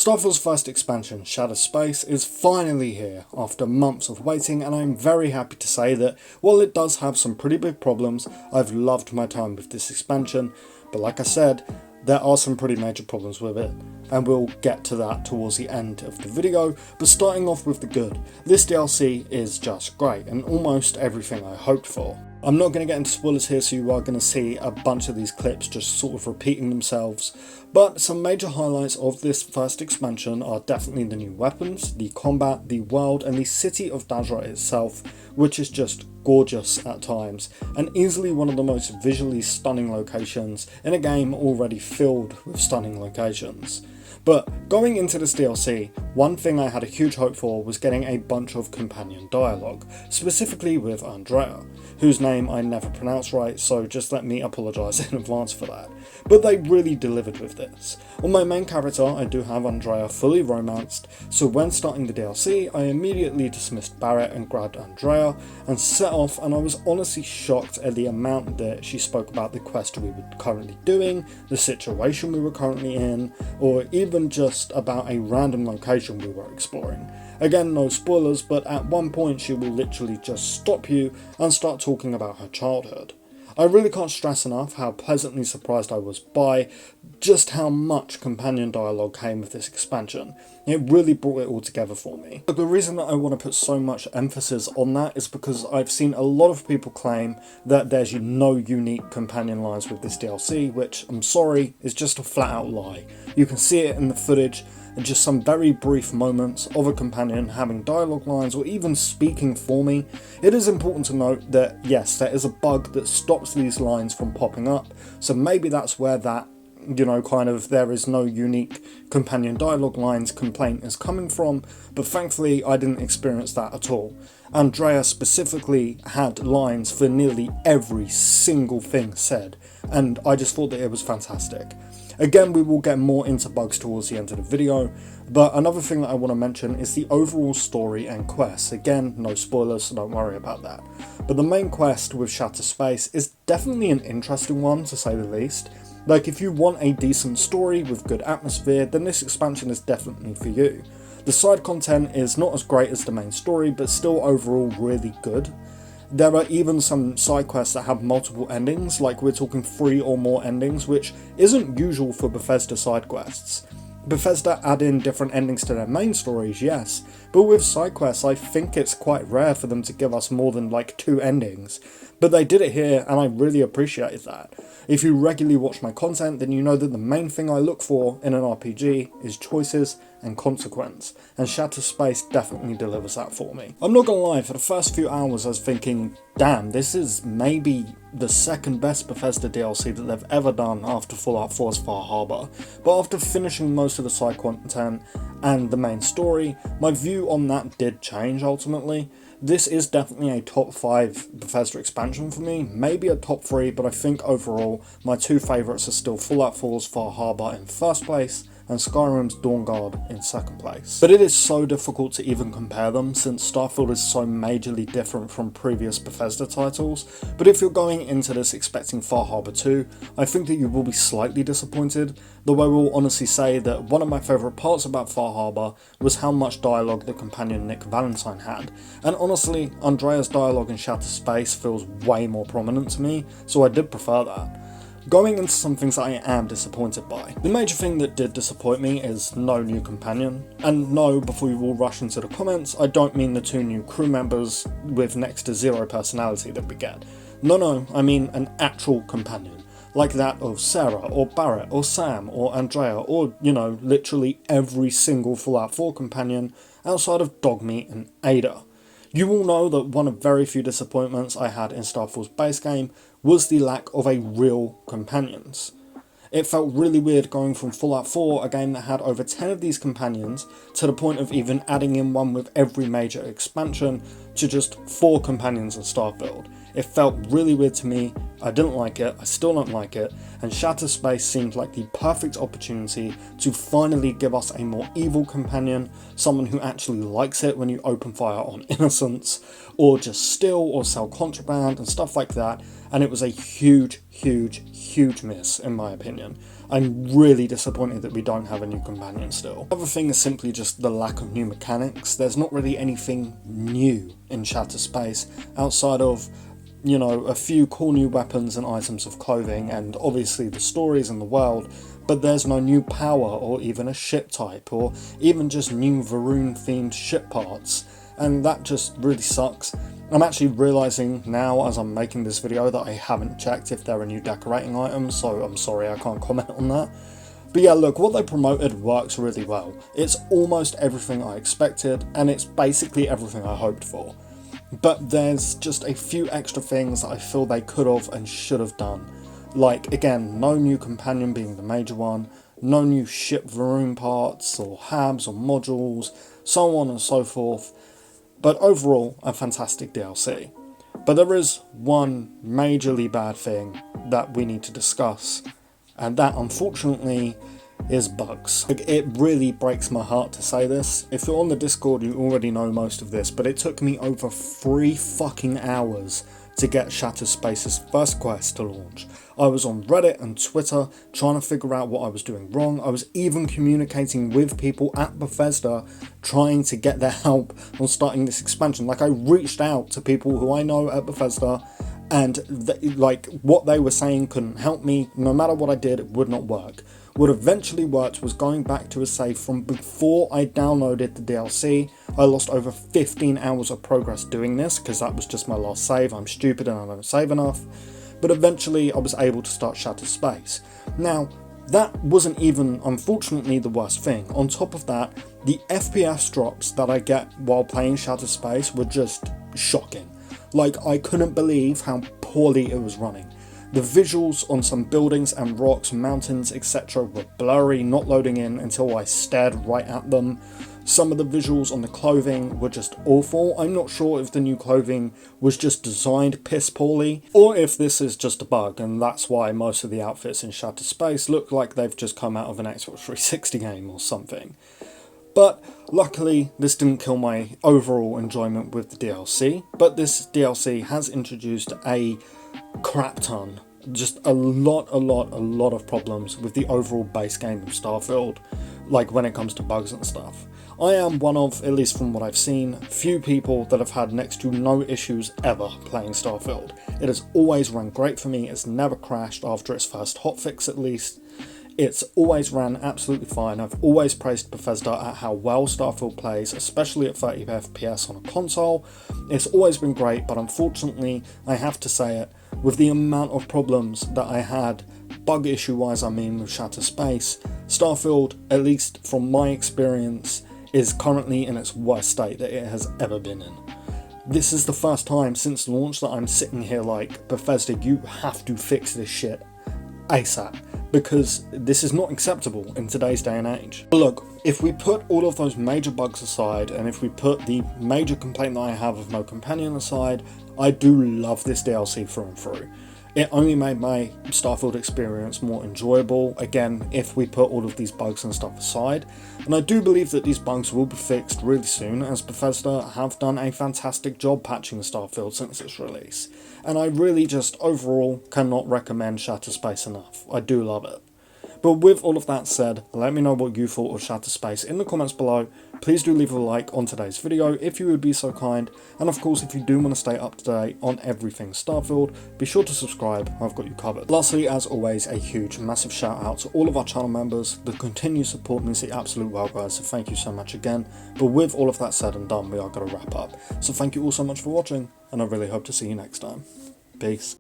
Starfield's first expansion, Shattered Space, is finally here after months of waiting, and I'm very happy to say that while it does have some pretty big problems, I've loved my time with this expansion, but like I said, there are some pretty major problems with it, and we'll get to that towards the end of the video. But starting off with the good, this DLC is just great and almost everything I hoped for. I'm not going to get into spoilers here, so you are going to see a bunch of these clips just sort of repeating themselves, but some major highlights of this first expansion are definitely the new weapons, the combat, the world, and the city of Dazra itself, which is just gorgeous at times, and easily one of the most visually stunning locations in a game already filled with stunning locations. But going into this DLC, one thing I had a huge hope for was getting a bunch of companion dialogue, specifically with Andrea, whose name I never pronounce right, so just let me apologise in advance for that. But they really delivered with this. On my main character, I do have Andrea fully romanced, so when starting the DLC, I immediately dismissed Barrett and grabbed Andrea and set off, and I was honestly shocked at the amount that she spoke about the quest we were currently doing, the situation we were currently in, or even just about a random location we were exploring. Again, no spoilers, but at one point she will literally just stop you and start talking about her childhood. I really can't stress enough how pleasantly surprised I was by just how much companion dialogue came with this expansion. It really brought it all together for me. But the reason that I want to put so much emphasis on that is because I've seen a lot of people claim that there's no unique companion lines with this DLC, which, I'm sorry, is just a flat out lie. You can see it in the footage, and just some very brief moments of a companion having dialogue lines or even speaking for me. It is important to note that yes, there is a bug that stops these lines from popping up, so maybe that's where that, there is no unique companion dialogue lines complaint is coming from, but thankfully I didn't experience that at all. Andrea specifically had lines for nearly every single thing said, and I just thought that it was fantastic. Again, we will get more into bugs towards the end of the video, but another thing that I want to mention is the overall story and quests. Again, no spoilers, so don't worry about that. But the main quest with Shattered Space is definitely an interesting one, to say the least. Like, if you want a decent story with good atmosphere, then this expansion is definitely for you. The side content is not as great as the main story, but still overall really good. There are even some side quests that have multiple endings, like we're talking 3 or more endings, which isn't usual for Bethesda side quests. Bethesda add in different endings to their main stories, yes, but with side quests I think it's quite rare for them to give us more than like 2 endings. But they did it here, and I really appreciated that. If you regularly watch my content, then you know that the main thing I look for in an RPG is choices and consequence, and Shattered Space definitely delivers that for me. I'm not gonna lie, for the first few hours I was thinking, damn, this is maybe the second best Bethesda DLC that they've ever done after Fallout 4's Far Harbor, but after finishing most of the side content and the main story, my view on that did change ultimately. This is definitely a top 5 Bethesda expansion for me, maybe a top 3, but I think overall my 2 favourites are still Fallout 4's Far Harbor in first place and Skyrim's Dawnguard in second place. But it is so difficult to even compare them since Starfield is so majorly different from previous Bethesda titles, but if you're going into this expecting Far Harbor 2, I think that you will be slightly disappointed, though I will honestly say that one of my favourite parts about Far Harbor was how much dialogue the companion Nick Valentine had, and honestly, Andrea's dialogue in Shattered Space feels way more prominent to me, so I did prefer that. Going into some things that I am disappointed by. The major thing that did disappoint me is no new companion. And no, before we all rush into the comments, I don't mean the 2 new crew members with next to 0 personality that we get. No, I mean an actual companion. Like that of Sarah, or Barrett, or Sam, or Andrea, or, literally every single Fallout 4 companion outside of Dogmeat and Ada. You will know that one of very few disappointments I had in Starfield's base game was the lack of a real companions. It felt really weird going from Fallout 4, a game that had over 10 of these companions, to the point of even adding in one with every major expansion, to just 4 companions in Starfield. It felt really weird to me, I didn't like it, I still don't like it, and Shattered Space seemed like the perfect opportunity to finally give us a more evil companion, someone who actually likes it when you open fire on innocents, or just steal or sell contraband and stuff like that, and it was a huge miss in my opinion. I'm really disappointed that we don't have a new companion still. The other thing is simply just the lack of new mechanics. There's not really anything new in Shattered Space outside of, you know, a few cool new weapons and items of clothing, and obviously the stories in the world, but there's no new power or even a ship type or even just new Varun themed ship parts, and that just really sucks. I'm actually realising now as I'm making this video that I haven't checked if there are new decorating items, so I'm sorry I can't comment on that. But yeah, look, what they promoted works really well. It's almost everything I expected, and it's basically everything I hoped for. But there's just a few extra things that I feel they could have and should have done. Like, again, no new companion being the major one, no new ship Varun parts, or habs or modules, so on and so forth. But overall, a fantastic DLC. But there is one majorly bad thing that we need to discuss, and that unfortunately is bugs. Like, it really breaks my heart to say this. If you're on the Discord, you already know most of this, but it took me over 3 fucking hours to get Shattered Space's first quest to launch. I was on Reddit and Twitter trying to figure out what I was doing wrong. I was even communicating with people at Bethesda trying to get their help on starting this expansion. Like, I reached out to people who I know at Bethesda, and what they were saying couldn't help me. No matter what I did, it would not work. What eventually worked was going back to a save from before I downloaded the DLC. I lost over 15 hours of progress doing this because that was just my last save. I'm stupid and I don't save enough. But eventually I was able to start Shattered Space. Now, that wasn't even, unfortunately, the worst thing. On top of that, the FPS drops that I get while playing Shattered Space were just shocking. Like, I couldn't believe how poorly it was running. The visuals on some buildings and rocks, mountains, etc. were blurry, not loading in until I stared right at them. Some of the visuals on the clothing were just awful. I'm not sure if the new clothing was just designed piss poorly, or if this is just a bug, and that's why most of the outfits in Shattered Space look like they've just come out of an Xbox 360 game or something. But luckily, this didn't kill my overall enjoyment with the DLC, but this DLC has introduced a crap ton, just a lot of problems with the overall base game of Starfield, like when it comes to bugs and stuff. I am one of, at least from what I've seen, few people that have had next to no issues ever playing Starfield. It has always run great for me, it's never crashed after its first hotfix at least. It's always ran absolutely fine. I've always praised Bethesda at how well Starfield plays, especially at 30 FPS on a console. It's always been great, but unfortunately, I have to say it, with the amount of problems that I had, bug issue wise I mean, with Shattered Space, Starfield, at least from my experience, is currently in its worst state that it has ever been in. This is the first time since launch that I'm sitting here like, Bethesda, you have to fix this shit ASAP, because this is not acceptable in today's day and age. Look, if we put all of those major bugs aside, and if we put the major complaint that I have of no companion aside, I do love this DLC through and through. It only made my Starfield experience more enjoyable, again, if we put all of these bugs and stuff aside. And I do believe that these bugs will be fixed really soon, as Bethesda have done a fantastic job patching Starfield since its release. And I really just overall cannot recommend Shattered Space enough. I do love it. But with all of that said, let me know what you thought of Shattered Space in the comments below. Please do leave a like on today's video if you would be so kind, and of course if you do want to stay up to date on everything Starfield, be sure to subscribe, I've got you covered. Lastly, as always, a huge massive shout out to all of our channel members. The continued support means the absolute world, guys, so thank you so much again. But with all of that said and done, we are going to wrap up. So thank you all so much for watching, and I really hope to see you next time. Peace.